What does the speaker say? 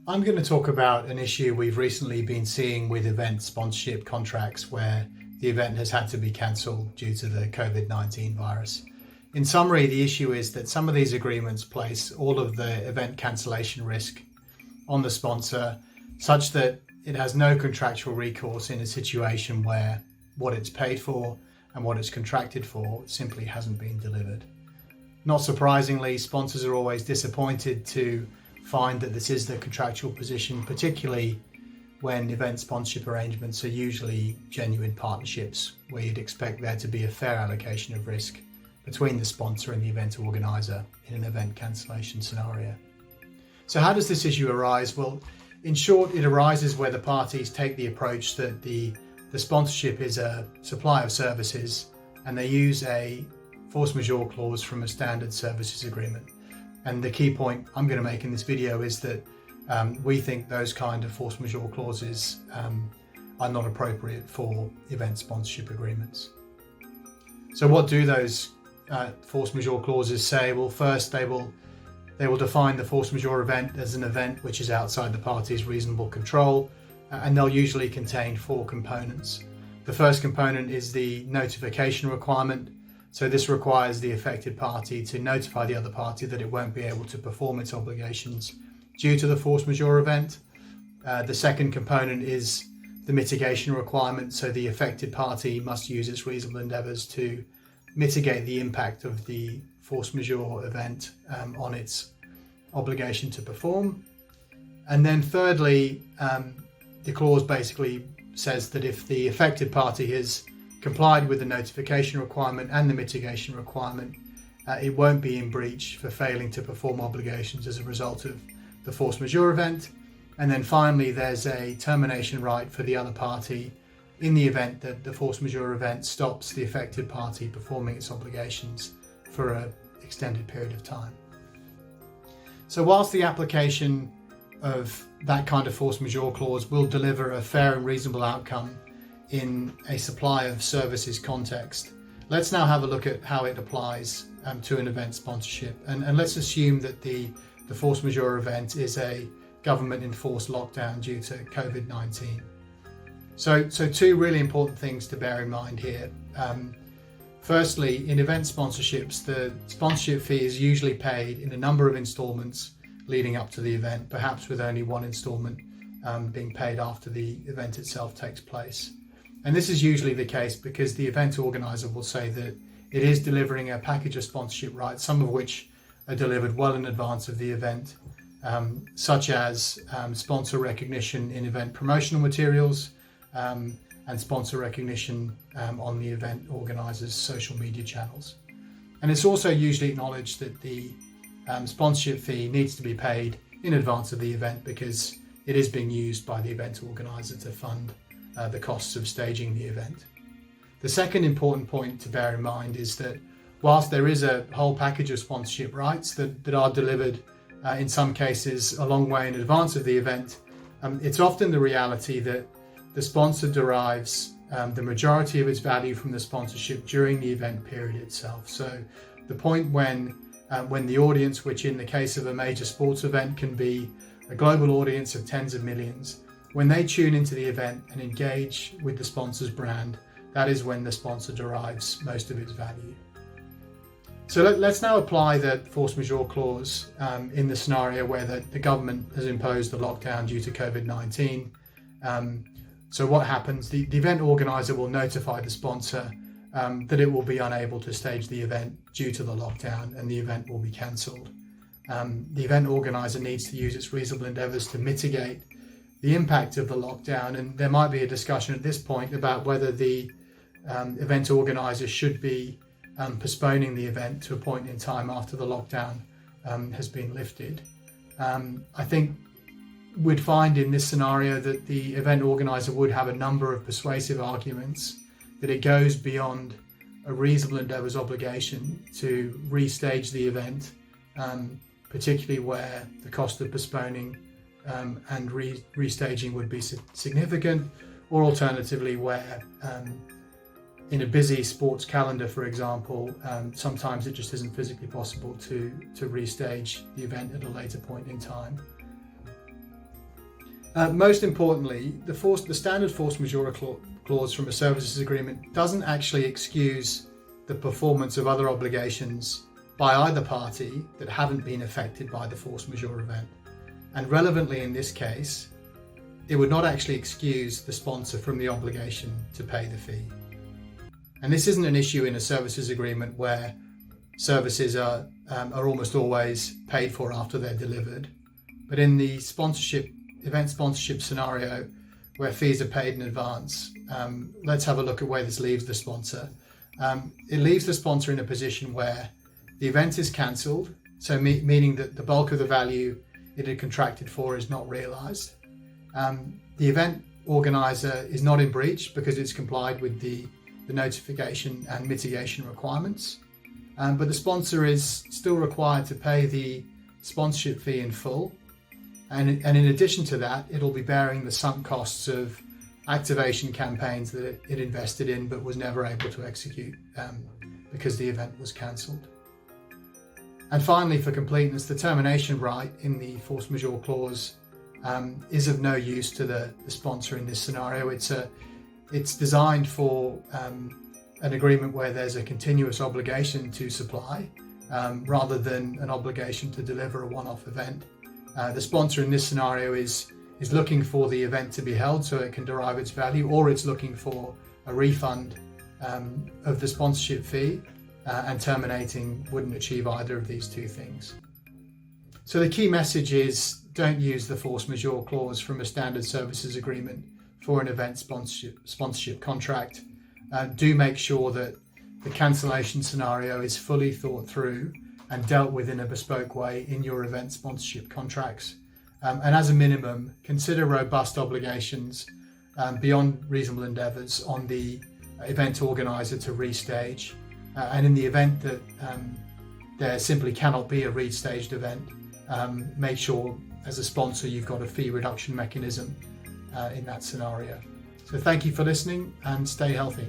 I'm going to talk about an issue we've recently been seeing with event sponsorship contracts where the event has had to be cancelled due to the COVID-19 virus. In summary, the issue is that some of these agreements place all of the event cancellation risk on the sponsor, such that it has no contractual recourse in a situation where what it's paid for and what it's contracted for simply hasn't been delivered. Not surprisingly, sponsors are always disappointed to find that this is the contractual position, particularly when event sponsorship arrangements are usually genuine partnerships where you'd expect there to be a fair allocation of risk between the sponsor and the event organizer in an event cancellation scenario. So how does this issue arise? Well, in short, it arises where the parties take the approach that the sponsorship is a supply of services and they use a force majeure clause from a standard services agreement. And the key point I'm going to make in this video is that we think those kind of force majeure clauses are not appropriate for event sponsorship agreements. So what do those force majeure clauses say? Well, first they will define the force majeure event as an event which is outside the party's reasonable control, and they'll usually contain four components. The first component is the notification requirement. So this requires the affected party to notify the other party that it won't be able to perform its obligations due to the force majeure event. The second component is the mitigation requirement. So the affected party must use its reasonable endeavours to mitigate the impact of the force majeure event on its obligation to perform. And then thirdly, the clause basically says that if the affected party has complied with the notification requirement and the mitigation requirement, it won't be in breach for failing to perform obligations as a result of the force majeure event. And then finally, there's a termination right for the other party in the event that the force majeure event stops the affected party performing its obligations for an extended period of time. So whilst the application of that kind of force majeure clause will deliver a fair and reasonable outcome in a supply of services context, let's now have a look at how it applies to an event sponsorship. And let's assume that the force majeure event is a government enforced lockdown due to COVID-19. So two really important things to bear in mind here. Firstly, in event sponsorships, the sponsorship fee is usually paid in a number of installments leading up to the event, perhaps with only one installment being paid after the event itself takes place. And this is usually the case because the event organizer will say that it is delivering a package of sponsorship rights, some of which are delivered well in advance of the event, such as sponsor recognition in event promotional materials and sponsor recognition on the event organizer's social media channels. And it's also usually acknowledged that the sponsorship fee needs to be paid in advance of the event because it is being used by the event organizer to fund the costs of staging the event. The second important point to bear in mind is that whilst there is a whole package of sponsorship rights that are delivered in some cases a long way in advance of the event, it's often the reality that the sponsor derives the majority of its value from the sponsorship during the event period itself. So the point when the audience, which in the case of a major sports event can be a global audience of tens of millions, when they tune into the event and engage with the sponsor's brand, that is when the sponsor derives most of its value. So let's now apply the force majeure clause in the scenario where the government has imposed the lockdown due to COVID-19. So what happens? The event organizer will notify the sponsor that it will be unable to stage the event due to the lockdown and the event will be cancelled. The event organizer needs to use its reasonable endeavours to mitigate the impact of the lockdown, and there might be a discussion at this point about whether the event organizer should be postponing the event to a point in time after the lockdown has been lifted. I think we'd find in this scenario that the event organizer would have a number of persuasive arguments that it goes beyond a reasonable endeavours obligation to restage the event, particularly where the cost of postponing and restaging would be significant, or alternatively where in a busy sports calendar, for example, sometimes it just isn't physically possible to restage the event at a later point in time. Most importantly, the standard force majeure clause from a services agreement doesn't actually excuse the performance of other obligations by either party that haven't been affected by the force majeure event. And relevantly in this case, it would not actually excuse the sponsor from the obligation to pay the fee. And this isn't an issue in a services agreement where services are almost always paid for after they're delivered. But in the event sponsorship scenario where fees are paid in advance, let's have a look at where this leaves the sponsor. It leaves the sponsor in a position where the event is cancelled, so meaning that the bulk of the value it had contracted for is not realised. The event organiser is not in breach because it's complied with the notification and mitigation requirements, but the sponsor is still required to pay the sponsorship fee in full, and in addition to that, it'll be bearing the sunk costs of activation campaigns that it invested in but was never able to execute because the event was cancelled. And finally, for completeness, the termination right in the force majeure clause is of no use to the sponsor in this scenario. It's designed for an agreement where there's a continuous obligation to supply rather than an obligation to deliver a one-off event. The sponsor in this scenario is looking for the event to be held so it can derive its value, or it's looking for a refund of the sponsorship fee, and terminating wouldn't achieve either of these two things. So the key message is, don't use the force majeure clause from a standard services agreement for an event sponsorship contract. Do make sure that the cancellation scenario is fully thought through and dealt with in a bespoke way in your event sponsorship contracts. And as a minimum, consider robust obligations beyond reasonable endeavours on the event organiser to restage. And in the event that there simply cannot be a restaged event, make sure as a sponsor you've got a fee reduction mechanism in that scenario. So thank you for listening and stay healthy.